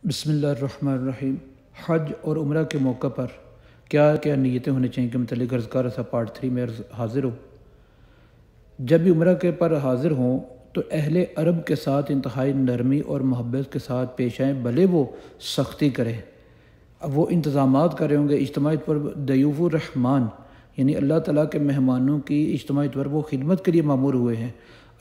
بسم اللہ الرحمن الرحیم۔ حج اور عمرہ کے موقع پر کیا کیا نیتیں ہونی چاہیے کہ متعلق اذکار سا پارٹ 3 میں حاضر ہو۔ جب بھی عمرہ کے پر حاضر ہوں تو اہل عرب کے ساتھ انتہائی نرمی اور محبت کے ساتھ پیش آئیں، بھلے وہ سختی کریں۔ اب وہ انتظامات کر رہے ہوں گے اجتماعی طور پر ضیوف الرحمن، یعنی اللہ تعالیٰ کے مہمانوں کی اجتماعی طور پر وہ خدمت کے لیے مامور ہوئے ہیں۔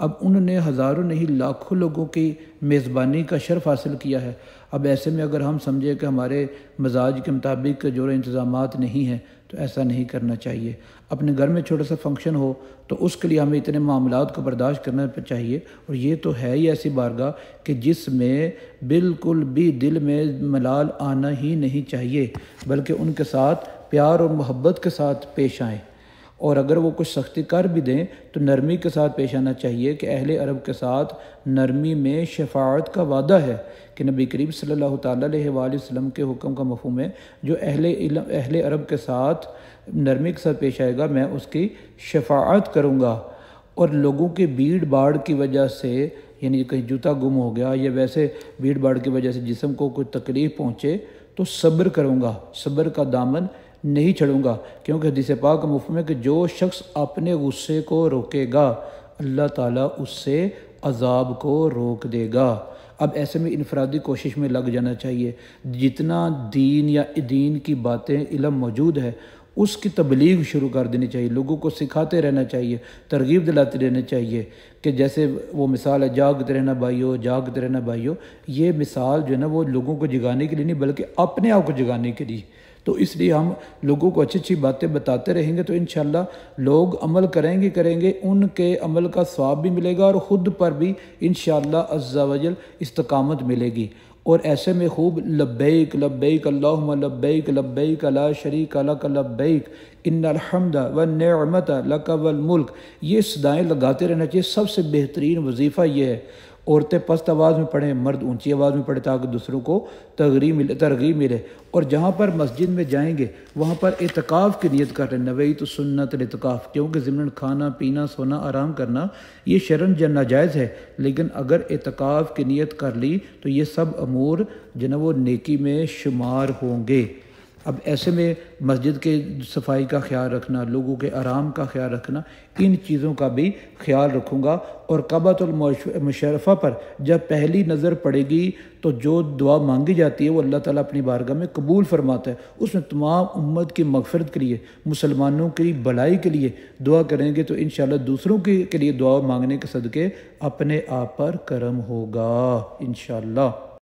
اب انہوں نے ہزاروں نہیں لاکھوں لوگوں کی میزبانی کا شرف حاصل کیا ہے۔ اب ایسے میں اگر ہم سمجھیں کہ ہمارے مزاج کے مطابق جو انتظامات نہیں ہیں تو ایسا نہیں کرنا چاہیے۔ اپنے گھر میں چھوٹا سا فنکشن ہو تو اس کے لیے ہمیں اتنے معاملات کو برداشت کرنا چاہیے، اور یہ تو ہے ہی ایسی بارگاہ کہ جس میں بالکل بھی دل میں ملال آنا ہی نہیں چاہیے، بلکہ ان کے ساتھ پیار اور محبت کے ساتھ پیش آئیں، اور اگر وہ کچھ سختی کر بھی دیں تو نرمی کے ساتھ پیش آنا چاہیے کہ اہل عرب کے ساتھ نرمی میں شفاعت کا وعدہ ہے کہ نبی کریم صلی اللہ تعالیٰ علیہ وآلہ وسلم کے حکم کا مفہوم ہے، جو اہل عرب کے ساتھ نرمی کے ساتھ پیش آئے گا میں اس کی شفاعت کروں گا۔ اور لوگوں کے بھیڑ بھاڑ کی وجہ سے، یعنی کہیں جوتا گم ہو گیا یا ویسے بھیڑ بھاڑ کی وجہ سے جسم کو کوئی تکلیف پہنچے تو صبر کروں گا، صبر کا دامن نہیں چھڑوں گا، کیونکہ حدیث پاک کا مفہوم ہے کہ جو شخص اپنے غصے کو روکے گا اللہ تعالیٰ اس سے عذاب کو روک دے گا۔ اب ایسے میں انفرادی کوشش میں لگ جانا چاہیے، جتنا دین یا دین کی باتیں علم موجود ہے اس کی تبلیغ شروع کر دینی چاہیے، لوگوں کو سکھاتے رہنا چاہیے، ترغیب دلاتے رہنا چاہیے کہ جیسے وہ مثال ہے جاگتے رہنا بھائیو، جاگتے رہنا بھائیو، یہ مثال جو ہے نا وہ لوگوں کو جگانے کے لیے نہیں بلکہ اپنے آپ کو جگانے کے لیے۔ تو اس لیے ہم لوگوں کو اچھی اچھی باتیں بتاتے رہیں گے تو انشاءاللہ لوگ عمل کریں گے، ان کے عمل کا ثواب بھی ملے گا اور خود پر بھی انشاءاللہ عز و جل استقامت ملے گی۔ اور ایسے میں خوب لبیک لبیک اللہم لبیک لبیک لا شریک لک لبیک ان الحمد والنعمت لک والملک، یہ صدائیں لگاتے رہنا چاہیے۔ سب سے بہترین وظیفہ یہ ہے۔ عورتیں پست آواز میں پڑھیں، مرد اونچی آواز میں پڑھیں تاکہ دوسروں کو ترغیب ملے۔ اور جہاں پر مسجد میں جائیں گے وہاں پر اعتکاف کی نیت کر رہے ہیں، نویت سنت الاعتکاف، کیونکہ ضمن کھانا پینا سونا آرام کرنا یہ شرعاً ناجائز ہے، لیکن اگر اعتکاف کی نیت کر لی تو یہ سب امور جو ہے وہ نیکی میں شمار ہوں گے۔ اب ایسے میں مسجد کے صفائی کا خیال رکھنا، لوگوں کے آرام کا خیال رکھنا، ان چیزوں کا بھی خیال رکھوں گا۔ اور کعبۃ المشرفہ پر جب پہلی نظر پڑے گی تو جو دعا مانگی جاتی ہے وہ اللہ تعالیٰ اپنی بارگاہ میں قبول فرماتا ہے، اس میں تمام امت کی مغفرت کے لیے، مسلمانوں کی بھلائی کے لیے دعا کریں گے تو انشاءاللہ دوسروں کے لیے دعا مانگنے کے صدقے اپنے آپ پر کرم ہوگا انشاءاللہ۔